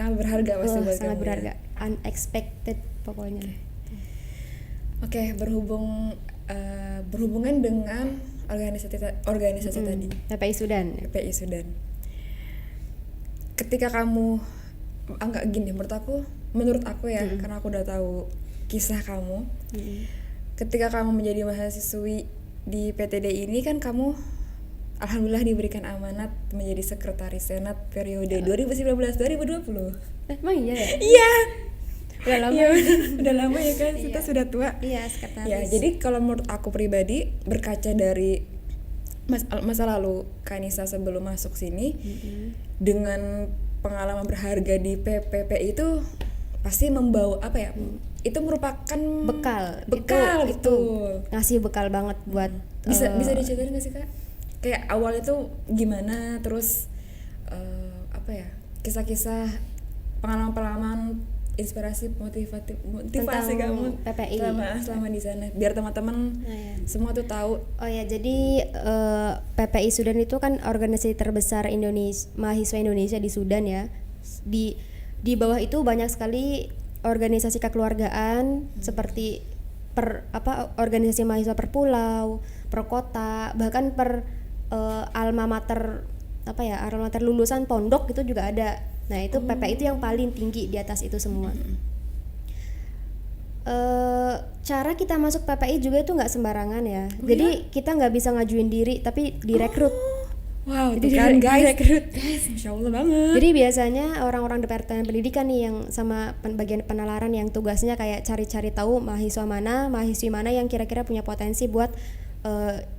sangat berharga pasti buat sangat kamu, berharga, ya? unexpected pokoknya. Oke, berhubungan dengan organisasi tadi, PPI Sudan. PPI Sudan. Ketika kamu enggak gini, menurut aku ya, karena aku udah tahu kisah kamu. Ketika kamu menjadi mahasiswi di PTD ini kan kamu alhamdulillah diberikan amanat menjadi sekretaris senat periode 2019-2020. Emang iya ya? Iya. Udah lama. Ya, udah lama ya kan, kita Iya. sudah tua. Iya, sekretaris. Ya, jadi kalau menurut aku pribadi, berkaca dari masa lalu Kanisa sebelum masuk sini, dengan pengalaman berharga di PPPI itu pasti membawa apa ya? Itu merupakan bekal itu ngasih bekal banget buat bisa diceritain nggak sih Kak? Kayak awal itu gimana, terus apa ya, kisah-kisah pengalaman inspirasi motivasi kamu PPI selama di sana, biar teman-teman semua tuh tahu. Oh ya, jadi PPI Sudan itu kan organisasi terbesar mahasiswa Indonesia di Sudan ya. Di bawah itu banyak sekali organisasi kekeluargaan seperti organisasi mahasiswa per pulau, per kota, bahkan per alma mater lulusan pondok itu juga ada. Nah, itu PPI itu yang paling tinggi di atas itu semua. Cara kita masuk PPI juga itu nggak sembarangan ya. Jadi kita nggak bisa ngajuin diri, tapi direkrut. Wow, jadi itu kan guys, Masya Allah banget. Jadi biasanya orang-orang departemen pendidikan nih yang sama bagian penalaran yang tugasnya kayak cari-cari tahu mahasiswi mana yang kira-kira punya potensi buat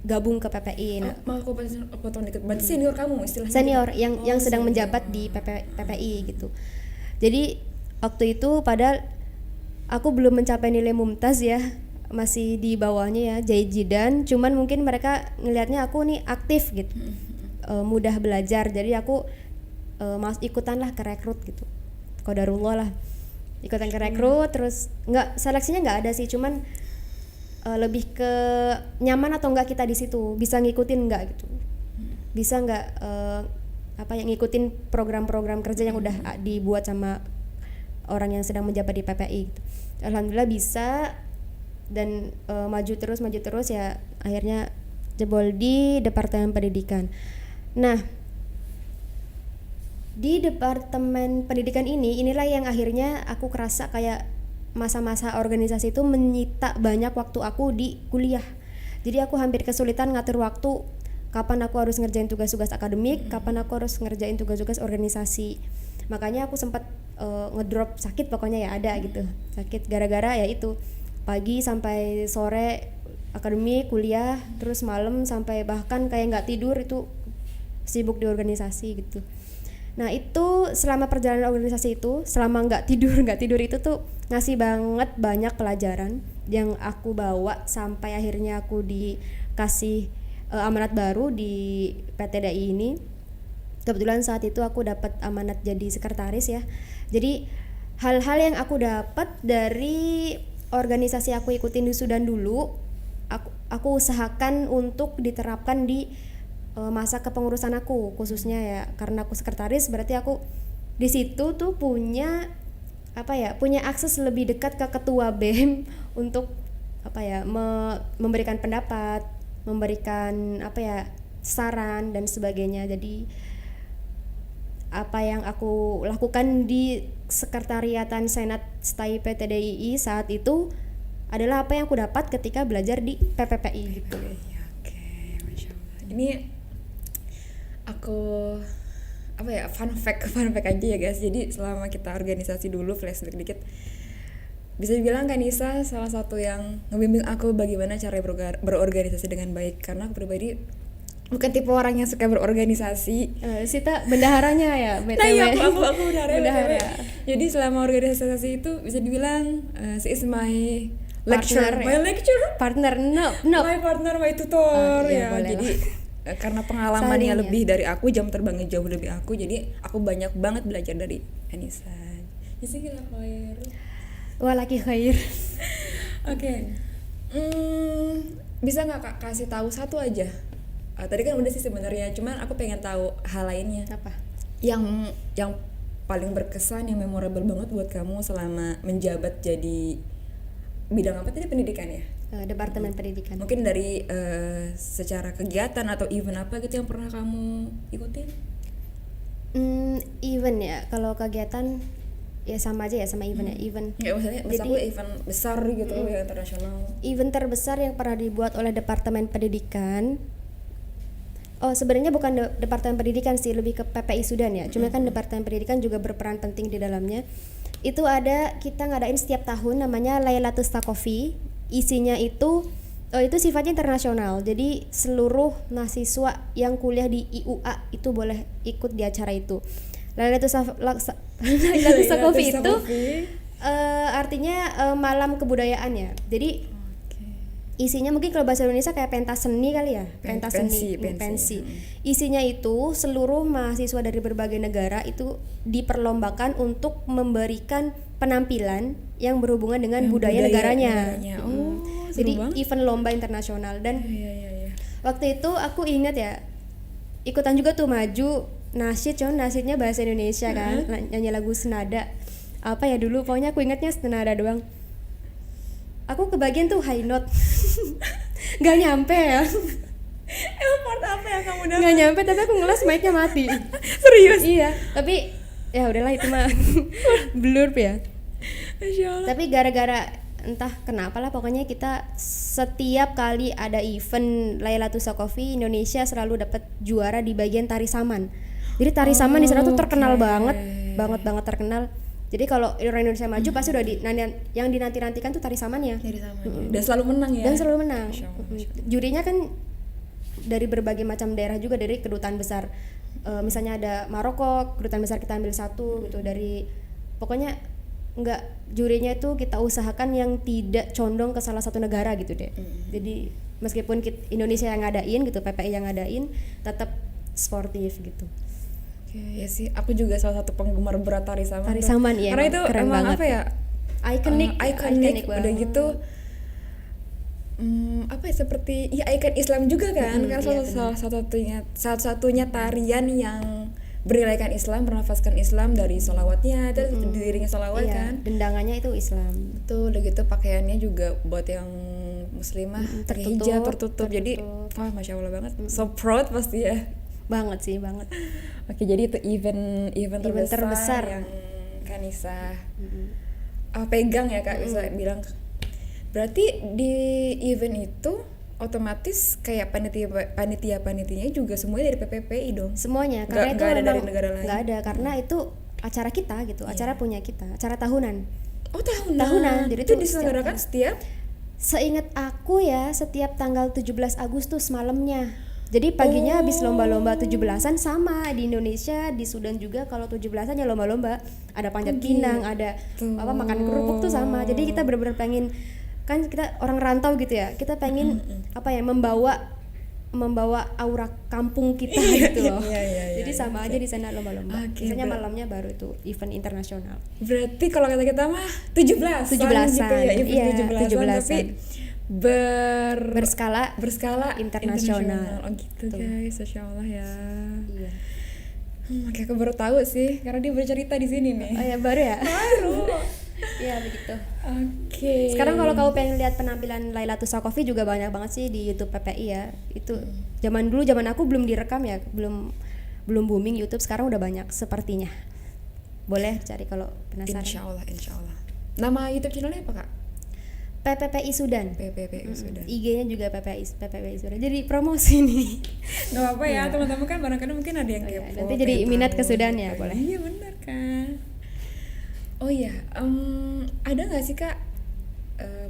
gabung ke PPI. Nah, mau aku potong dikit, berarti senior kamu istilahnya? Senior yang sedang menjabat di PPI gitu. Jadi waktu itu padahal aku belum mencapai nilai mumtaz ya, masih di bawahnya ya, jajidan. Cuman mungkin mereka ngelihatnya aku nih aktif gitu, mudah belajar. Jadi aku ikutan lah ke rekrut gitu. Qadarullah lah, ikutan ke rekrut. Terus seleksinya nggak ada sih, cuman lebih ke nyaman atau enggak kita di situ, bisa ngikutin enggak gitu, bisa enggak ngikutin program-program kerja yang udah dibuat sama orang yang sedang menjabat di PPI gitu. Alhamdulillah bisa, dan maju terus ya, akhirnya jebol di Departemen Pendidikan. Nah, di Departemen Pendidikan inilah yang akhirnya aku kerasa kayak masa-masa organisasi itu menyita banyak waktu aku di kuliah. Jadi aku hampir kesulitan ngatur waktu, kapan aku harus ngerjain tugas-tugas akademik, kapan aku harus ngerjain tugas-tugas organisasi. Makanya aku sempat ngedrop sakit, pokoknya ya ada gitu. Sakit gara-gara ya itu, pagi sampai sore akademik, kuliah, terus malam sampai bahkan kayak nggak tidur, itu sibuk di organisasi gitu. Nah, itu selama perjalanan organisasi itu, selama nggak tidur itu tuh ngasih banget banyak pelajaran yang aku bawa sampai akhirnya aku dikasih amanat baru di PTDI ini. Kebetulan saat itu aku dapat amanat jadi sekretaris ya. Jadi hal-hal yang aku dapat dari organisasi aku ikutin di Sudan dulu, aku usahakan untuk diterapkan di masa kepengurusan aku, khususnya ya karena aku sekretaris, berarti aku di situ tuh punya akses lebih dekat ke ketua BEM untuk memberikan pendapat, memberikan saran dan sebagainya. Jadi apa yang aku lakukan di sekretariatan Senat STAI PTDII saat itu adalah apa yang aku dapat ketika belajar di PPPI gitu. Oke, Masya Allah. Ini aku fun fact aja ya guys. Jadi selama kita organisasi dulu, flashback dikit, bisa dibilang Kanisa salah satu yang ngebimbing aku bagaimana cara berorganisasi dengan baik, karena aku pribadi bukan tipe orang yang suka berorganisasi. Sita bendaharanya ya, BTW. Nah iya, aku bendahara. Jadi selama organisasi itu bisa dibilang she is my lecturer, partner, my partner, my tutor iya, ya. Jadi karena pengalamannya lebih dari aku, jam terbangnya jauh lebih aku, jadi aku banyak banget belajar dari Anissa. Jazakallah khair. Walaki khair. Oke. Bisa nggak Kak kasih tahu satu aja? Tadi kan udah sih sebenarnya, cuman aku pengen tahu hal lainnya. Apa? Yang paling berkesan, yang memorable banget buat kamu selama menjabat jadi bidang apa tadi, pendidikan ya? Departemen Pendidikan. Mungkin dari secara kegiatan atau event apa gitu yang pernah kamu ikutin? Event ya, kalau kegiatan ya sama aja ya, sama event ya, event. Ya maksudnya Jadi, aku event besar gitu yang internasional. event terbesar yang pernah dibuat oleh Departemen Pendidikan, sebenarnya bukan Departemen Pendidikan sih, lebih ke PPI Sudan ya. Cuma kan Departemen Pendidikan juga berperan penting di dalamnya. Itu ada, kita ngadain setiap tahun namanya Lailatul Thaqafi. Isinya itu sifatnya internasional. Jadi seluruh mahasiswa yang kuliah di IUA itu boleh ikut di acara itu. Lailatul Thaqafi itu artinya malam kebudayaan ya. Jadi isinya mungkin kalau bahasa Indonesia kayak pentas seni kali ya, pentas seni, pensi. Isinya itu seluruh mahasiswa dari berbagai negara itu diperlombakan untuk memberikan penampilan yang berhubungan dengan budaya negaranya. Jadi event lomba internasional. Dan waktu itu aku ingat ya, ikutan juga tuh maju nasyid, cuman nasyidnya bahasa Indonesia kan, nyanyi lagu senada. Apa ya dulu, pokoknya aku ingatnya senada doang. Aku kebagian tuh high note. Gak nyampe ya. Emang part apa yang kamu dapat? Gak nyampe, tapi aku ngeles mic-nya mati. Serius? Iya, tapi ya udahlah itu mah blurb ya. Masya Allah. Tapi gara-gara entah kenapa lah, pokoknya kita setiap kali ada event Lailatul Thaqafi, Indonesia selalu dapat juara di bagian tari saman. Jadi tari saman di sana tuh terkenal banget terkenal. Jadi kalau orang Indonesia maju pasti udah yang dinanti-nantikan tuh tari samannya. Dan selalu menang ya? Dan selalu menang. Masya Allah. Jurinya kan dari berbagai macam daerah juga, dari kedutaan besar. Misalnya ada Maroko, kedutaan besar kita ambil satu gitu, dari pokoknya jurinya itu kita usahakan yang tidak condong ke salah satu negara gitu deh. Jadi meskipun Indonesia yang ngadain gitu, PPI yang ngadain, tetap sportif gitu. Ya sih, aku juga salah satu penggemar berat tari saman. Tari saman ya. Karena itu keren emang banget. apa ya? Ikonik. Udah gitu apa ya, seperti ya ikon Islam juga kan. Karena salah satunya tarian yang bernilaikan Islam, bernafaskan Islam dari sholawatnya, terus diiringi sholawat kan. Dendangannya itu Islam. Betul, udah gitu pakaiannya juga buat yang muslimah hijab tertutup. Jadi wah Masya Allah banget. So proud pasti ya. Banget. Oke, jadi itu event terbesar yang Kanisa pegang ya Kak, bisa bilang. Berarti di event itu otomatis kayak panitia-panitianya juga semuanya dari PPPI dong? Semuanya, karena itu ada dari negara lain? Nggak ada, karena itu acara kita gitu, acara punya kita, acara tahunan. Oh tahunan, jadi itu diselenggarakan setiap? Seingat aku ya, setiap tanggal 17 Agustus malamnya. Jadi paginya habis lomba-lomba 17-an sama di Indonesia, di Sudan juga kalau 17-an ya lomba-lomba. Ada panjat pinang, ada makan kerupuk tuh sama. Jadi kita benar-benar pengen, kan kita orang rantau gitu ya. Kita pengen membawa aura kampung kita gitu loh. Jadi sama aja di sana lomba-lomba. Biasanya malamnya baru itu event internasional. Berarti kalau kata kita mah 17-an gitu ya, event 17-an. Tapi berskala internasional. Oh gitu guys, Masya Allah ya. Iya. Makanya aku baru tahu sih, karena dia bercerita di sini nih. Oh ya, baru ya? Baru. Iya begitu. Oke. Sekarang kalau kamu pengen lihat penampilan Lailatul Thaqafi juga banyak banget sih di YouTube PPI ya. Itu zaman aku belum direkam ya, belum booming YouTube. Sekarang udah banyak sepertinya. Boleh cari kalau penasaran. Insya Allah. Nama YouTube channelnya apa Kak? PPPI Sudan. PPPI Sudan. IG-nya juga PPPI Sudan. Jadi promosi nih. Gak apa-apa ya, teman-teman kan barangkali mungkin ada yang kepo. Nanti jadi minat ke Sudan ya, boleh. Iya benar kan. Oh iya, ada nggak sih Kak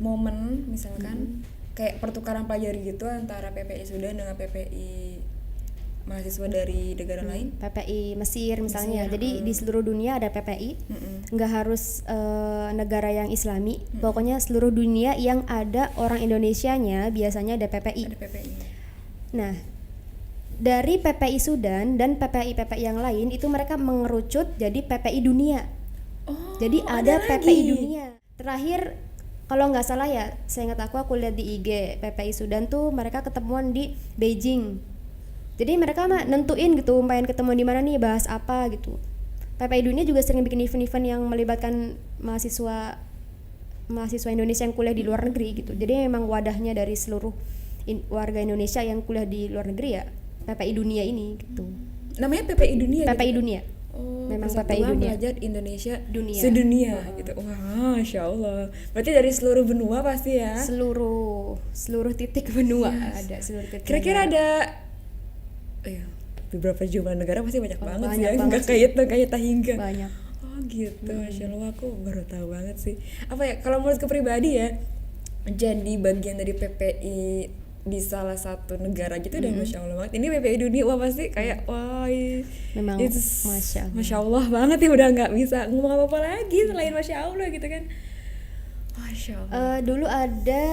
momen misalkan kayak pertukaran pelajari gitu antara PPI Sudan dengan PPI mahasiswa dari negara lain? PPI Mesir misalnya. Jadi di seluruh dunia ada PPI. Nggak harus negara yang Islami. Pokoknya seluruh dunia yang ada orang Indonesianya biasanya ada PPI. Nah, dari PPI Sudan dan PPI yang lain itu mereka mengerucut jadi PPI dunia. Jadi ada PPI dunia. Terakhir kalau nggak salah ya, saya ingat aku lihat di IG PPI Sudan tuh mereka ketemuan di Beijing. Jadi mereka mah nentuin gitu, pengen ketemu di mana nih, bahas apa gitu. PPI Dunia juga sering bikin event-event yang melibatkan mahasiswa Indonesia yang kuliah di luar negeri gitu. Jadi memang wadahnya dari seluruh warga Indonesia yang kuliah di luar negeri ya PPI Dunia ini gitu. Namanya PPI Dunia. PPI gitu? Dunia. Oh, Memang Persatuan PPI Dunia. Pelajar Indonesia Dunia. Sedunia gitu. Wah, Masya Allah. Berarti dari seluruh benua pasti ya? Seluruh titik benua ada seluruh titik. Kira-kira benua. ada beberapa jumlah negara pasti banyak banget sih banyak ya. banget Nggak kayak Tahingga. Banyak. Oh gitu, Masya Allah, aku baru tahu banget sih. Apa ya, kalau menurutku pribadi ya, jadi bagian dari PPI di salah satu negara gitu udah Masya Allah banget. Ini PPI Dunia, wah pasti kayak wah Memang it's Masya Allah banget ya, udah nggak bisa ngomong apa-apa lagi selain Masya Allah gitu kan. Masya Allah. Dulu ada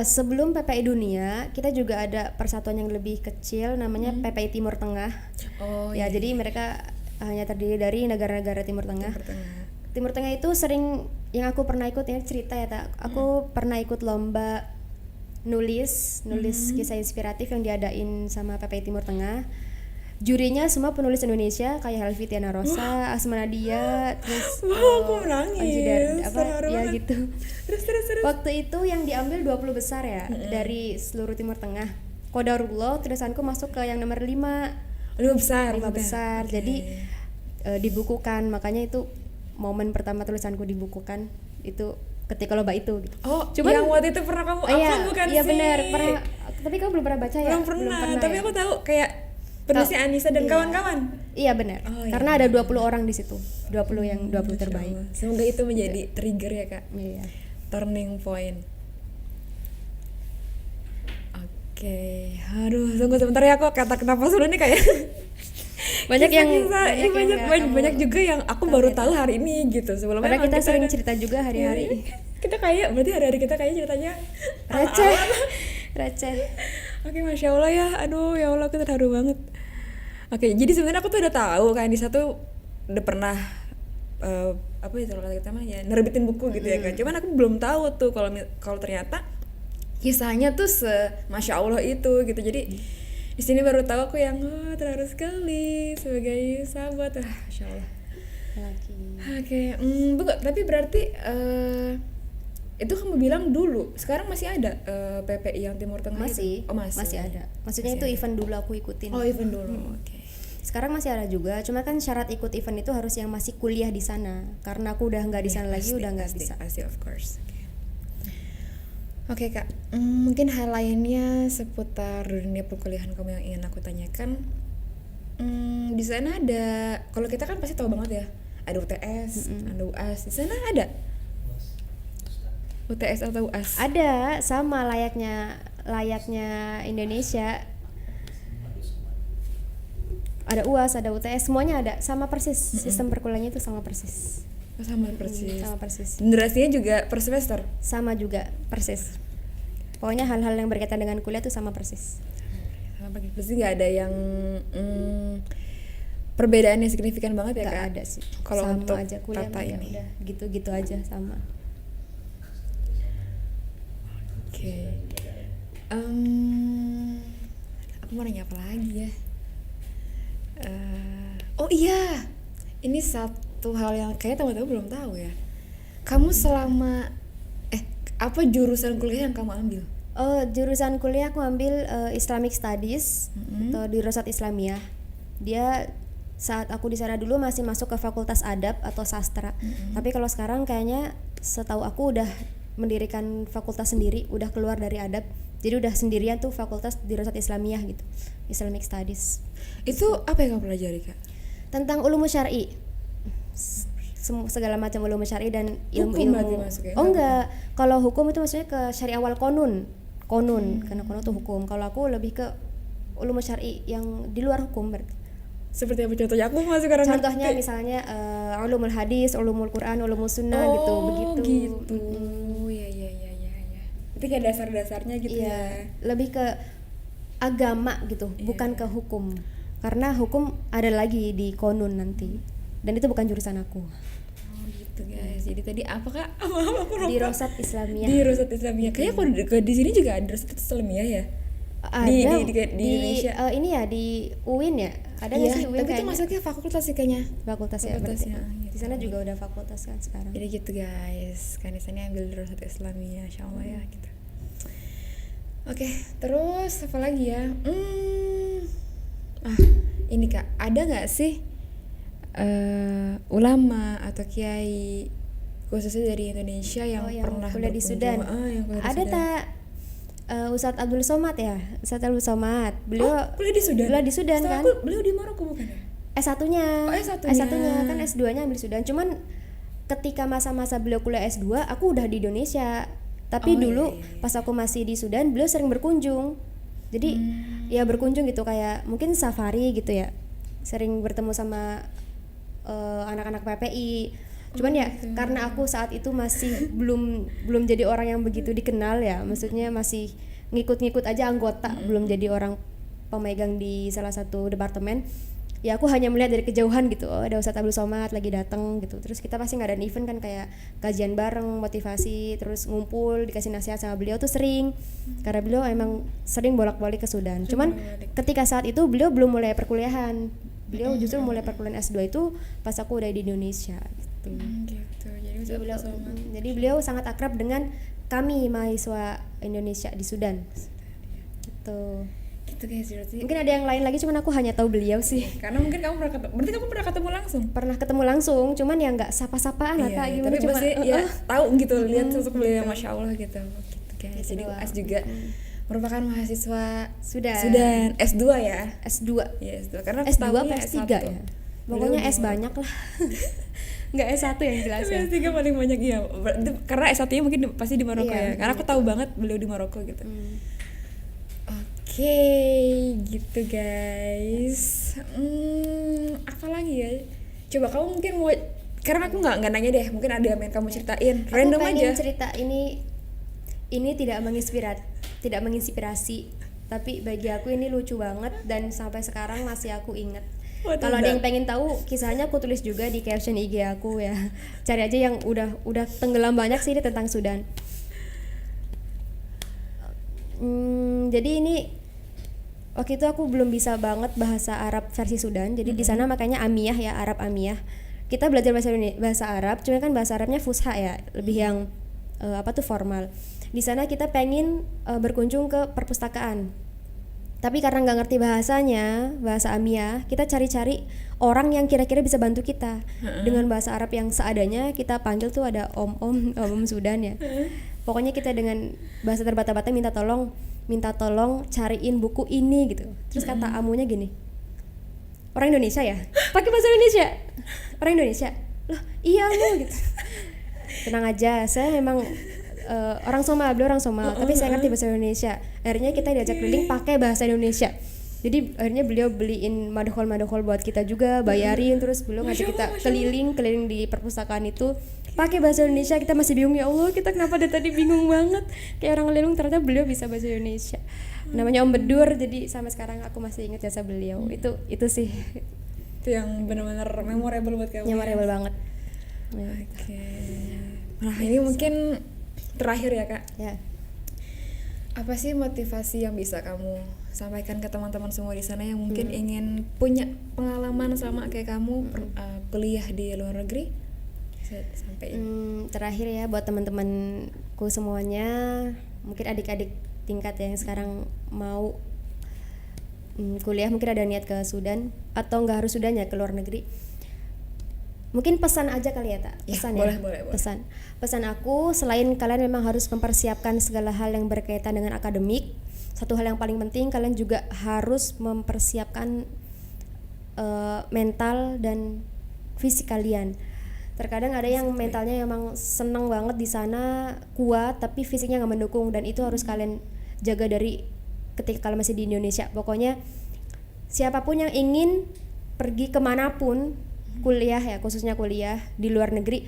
sebelum PPI Dunia kita juga ada persatuan yang lebih kecil namanya PPI Timur Tengah. Oh Ya, jadi mereka hanya terdiri dari negara-negara Timur Tengah. Timur Tengah itu sering yang aku pernah ikut ya, cerita ya tak. Aku pernah ikut lomba nulis kisah inspiratif yang diadain sama PPI Timur Tengah. Jurinya semua penulis Indonesia kayak Helvitiana Rosa, Asma Nadia, terus aku menangis. Ya gitu. Terus. Waktu itu yang diambil 20 besar ya dari seluruh Timur Tengah. Qadarullah tulisanku masuk ke yang nomor 5 besar. Okay. Jadi dibukukan, makanya itu momen pertama tulisanku dibukukan itu ketika lomba itu gitu. Oh, cuman yang waktu itu pernah kamu upload bukan sih? Iya benar, pernah. Tapi kamu belum pernah baca ya? Belum pernah, tapi ya? Aku tahu kayak penulisnya Anissa dan kawan-kawan. Iya benar. Karena ada 20 orang di situ. 20 yang 20 terbaik. Semoga itu menjadi trigger ya, Kak. Iya. Turning point. Oke. Aduh, tunggu sebentar ya, aku kata kenapa dulu nih kayak banyak juga yang aku baru tahu hari ini gitu. Sebelumnya padahal kita sering cerita juga hari-hari. Kita kayak berarti hari-hari kita kayak ceritanya receh. Oke, Masya Allah ya. Aduh, ya Allah, aku terharu banget. Oke, jadi sebenarnya aku tuh udah tahu kayak Anissa tuh udah pernah apa itu kalau kita mah ya nerbitin buku gitu ya kan. Cuman aku belum tahu tuh kalau ternyata kisahnya tuh Masya Allah itu gitu. Jadi di sini baru tahu aku yang terharu sekali sebagai sahabat. Masya Allah. Oke, tapi berarti itu kamu bilang dulu, sekarang masih ada PPI yang Timur Tengah masih? Itu? Oh, masih ada. Maksudnya masih itu ada. Event dulu aku ikutin. Oh, event dulu. Oke. Sekarang masih ada juga, cuma kan syarat ikut event itu harus yang masih kuliah di sana. Karena aku udah nggak di sana lagi, udah nggak bisa. Pasti, of course. Oke, Kak, mungkin hal lainnya seputar dunia perkuliahan kamu yang ingin aku tanyakan. Di sana ada, kalau kita kan pasti tahu banget ya, ada UTS, ada UAS. Di sana ada UTS atau UAS? Ada, sama layaknya Indonesia. Ada UAS, ada UTS, semuanya ada, sama persis. Sistem perkuliahannya itu sama persis. Sama persis. Sama persis. Durasinya juga per semester? Sama juga, persis. Pokoknya hal-hal yang berkaitan dengan kuliah itu sama persis. Sama persis. Pasti nggak ada yang perbedaan yang signifikan banget ya, Kak? Nggak ada sih. Kalau untuk aja kuliah tata ini. Udah gitu-gitu aja sama. Oke. Aku mau nanya apa lagi ya? Oh iya, ini satu hal yang kayaknya teman-teman belum tahu ya. Kamu selama apa jurusan kuliah yang kamu ambil? Oh, jurusan kuliah aku ambil Islamic Studies atau di Dirosat Islamiyah. Dia saat aku di sana dulu masih masuk ke Fakultas Adab atau Sastra. Tapi kalau sekarang kayaknya setahu aku udah mendirikan fakultas sendiri, udah keluar dari Adab. Jadi udah sendirian tuh Fakultas di Dirosat Islamiyah gitu. Islamic Studies. Itu apa yang kamu pelajari, Kak? Tentang ulum syar'i. Segala macam ulum syar'i dan ilmu-ilmu. Oh enggak, kalau hukum itu maksudnya ke syariah wal konun, karena konun itu hukum. Kalau aku lebih ke ulum syar'i yang di luar hukum berarti. Seperti apa contohnya? Aku masih kurang ngerti. Contohnya misalnya ulumul hadis, ulumul Quran, ulumus sunnah gitu, begitu. Gitu. Iya. Itu kayak dasar-dasarnya gitu ya. Lebih ke agama gitu, bukan ke hukum. Karena hukum ada lagi di konun nanti. Dan itu bukan jurusan aku. Oh gitu guys. Jadi tadi apa, Kak? Aku lupa. Di Dirosat Islamiyah. Di Dirosat Islamiyah. Kayaknya kalau di sini juga ada Dirosat Islamiyah ya. Ada di Indonesia. Ini ya di UIN ya, ada nggak Iya, sih UIN tapi itu kayaknya? masuknya fakultas sih kayaknya. Fakultas ya berarti. Fakultasnya, gitu. Di sana juga udah fakultas kan sekarang. Jadi gitu guys, kan di sana ambil Darussalam Islamiyah, Insya Allah ya gitu. Oke, terus apa lagi ya? Ini Kak, ada nggak sih ulama atau kiai khususnya dari Indonesia yang yang pernah kuliah di berkunjung? Sudan. Yang kuliah di Ada Sudan. tak Ustadz Abdul Somad ya? Ustadz Abdul Somad. Beliau kuliah di Sudan. Kuliah di Sudan Setahu kan? aku beliau di Maroko bukan ya? S1-nya. Oh, S1-nya. Kan S2-nya ambil di Sudan. Cuman ketika masa-masa beliau kuliah S2, aku udah di Indonesia. Tapi Oh, dulu iya. pas aku masih di Sudan, beliau sering berkunjung. Jadi ya berkunjung gitu kayak mungkin safari gitu ya. Sering bertemu sama anak-anak PPI. Cuman ya karena aku saat itu masih belum jadi orang yang begitu dikenal ya. Maksudnya masih ngikut-ngikut aja anggota, belum jadi orang pemegang di salah satu departemen. Ya aku hanya melihat dari kejauhan gitu, oh ada Ustadz Abdul Somad lagi datang gitu. Terus kita pasti ngadain event kan kayak kajian bareng, motivasi, terus ngumpul, dikasih nasihat sama beliau tuh sering. Karena beliau emang sering bolak-balik ke Sudan. Cuman ketika saat itu beliau belum mulai perkuliahan. Beliau justru mulai perkuliahan S2 itu pas aku udah di Indonesia gitu. Gitu. Jadi beliau sangat akrab dengan kami mahasiswa Indonesia di Sudan. Gitu. Gitu guys, berarti. Mungkin ada yang lain lagi, cuman aku hanya tahu beliau sih. Karena mungkin kamu pernah ketemu, berarti kamu pernah ketemu langsung. Pernah ketemu langsung, cuman ya nggak sapa-sapaan Iya, gimana tapi cuma pasti ya tahu gitu, lihat sosok beliau, masya Allah gitu. Gitu guys. Gitu Jadi doang. As juga merupakan mahasiswa Sudan. S2 ya. S2. Iya, S2. Karena aku S2 tahunya apa S3 S1. ya? Pokoknya Beliau S di banyak lah. Nggak S1 yang jelas Tapi ya. S3 paling banyak ya. Karena S1-nya mungkin pasti di Maroko Iya, ya. Karena aku tahu banget beliau di Maroko gitu. Oke, gitu guys. Apa lagi ya? Coba kamu mungkin mau, karena aku nggak nanya deh. Mungkin ada yang kamu ceritain. Random Aku pengen aja. cerita ini tidak menginspirasi, tapi bagi aku ini lucu banget dan sampai sekarang masih aku inget. What is Kalau ada that? yang pengen tahu kisahnya, aku tulis juga di caption IG aku ya. Cari aja yang udah tenggelam banyak sih ini tentang Sudan. Jadi ini waktu itu aku belum bisa banget bahasa Arab versi Sudan. Jadi di sana makanya Amiyah ya, Arab Amiyah. Kita belajar bahasa Arab, cuma kan bahasa Arabnya fusha ya, lebih yang formal. Di sana kita pengen berkunjung ke perpustakaan. Tapi karena nggak ngerti bahasanya, bahasa Amiyah, kita cari-cari orang yang kira-kira bisa bantu kita. Dengan bahasa Arab yang seadanya, kita panggil tuh ada om Sudan ya. Pokoknya kita dengan bahasa terbata-bata minta tolong cariin buku ini gitu. Terus kata amunya gini, orang Indonesia ya? Pakai bahasa Indonesia? Orang Indonesia? Loh iya amu gitu. Tenang aja, saya memang orang Somal, beliau orang Somal, tapi saya ngerti bahasa Indonesia. Akhirnya kita diajak keliling pakai bahasa Indonesia. Jadi akhirnya beliau beliin madhol buat kita juga, bayarin, terus beliau ngajak kita keliling di perpustakaan itu pakai bahasa Indonesia. Kita masih bingung, ya Allah kita kenapa dari tadi bingung banget kayak orang lelung, ternyata beliau bisa bahasa Indonesia. Namanya Om Bedur, jadi sampai sekarang aku masih ingat jasa beliau. Itu sih Itu yang benar-benar memorable buat kamu. memorable banget. Oke. Nah ini mungkin terakhir ya Kak. Ya. Apa sih motivasi yang bisa kamu sampaikan ke teman-teman semua di sana yang mungkin ingin punya pengalaman sama kayak kamu kuliah di luar negeri? Bisa sampaikan. Terakhir ya buat teman-temanku semuanya, mungkin adik-adik tingkat yang sekarang mau kuliah, mungkin ada niat ke Sudan atau nggak harus Sudan ya, ke luar negeri. Mungkin pesan aja kali ya, Tak? Pesan ya, boleh. Pesan aku, selain kalian memang harus mempersiapkan segala hal yang berkaitan dengan akademik, satu hal yang paling penting kalian juga harus mempersiapkan mental dan fisik kalian. Terkadang ada yang mentalnya emang seneng banget di sana, kuat, tapi fisiknya nggak mendukung, dan itu harus kalian jaga dari ketika kalian masih di Indonesia. Pokoknya siapapun yang ingin pergi kemanapun kuliah ya, khususnya kuliah di luar negeri,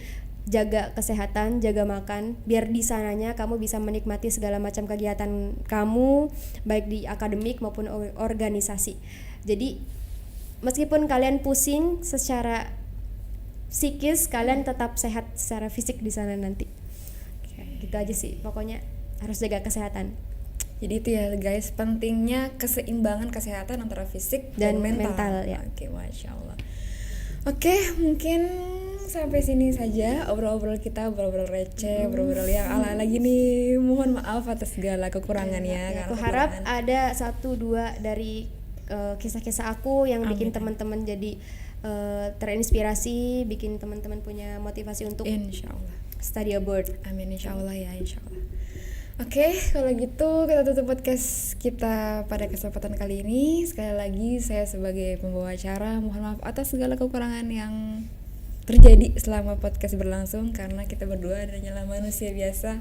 jaga kesehatan, jaga makan, biar di sananya kamu bisa menikmati segala macam kegiatan kamu, baik di akademik maupun organisasi. Jadi meskipun kalian pusing secara psikis, kalian tetap sehat secara fisik di sana nanti. Gitu aja sih, pokoknya harus jaga kesehatan. Jadi itu ya guys, pentingnya keseimbangan kesehatan antara fisik dan, Dan mental. mental, ya. Oke, masya Allah. Oke, mungkin sampai sini saja obrol-obrol kita, obrol-obrol receh, obrol-obrol yang ala-ala gini. Mohon maaf atas segala kekurangannya. Ya, karena aku harap kekurangan- ada 1-2 dari kisah-kisah aku yang bikin Amin. teman-teman jadi terinspirasi, bikin teman-teman punya motivasi untuk Insya Allah. study abroad. Amin, insya Allah ya, insya Allah. Oke, kalau gitu kita tutup podcast kita pada kesempatan kali ini. Sekali lagi saya sebagai pembawa acara mohon maaf atas segala kekurangan yang terjadi selama podcast berlangsung, karena kita berdua hanyalah manusia biasa.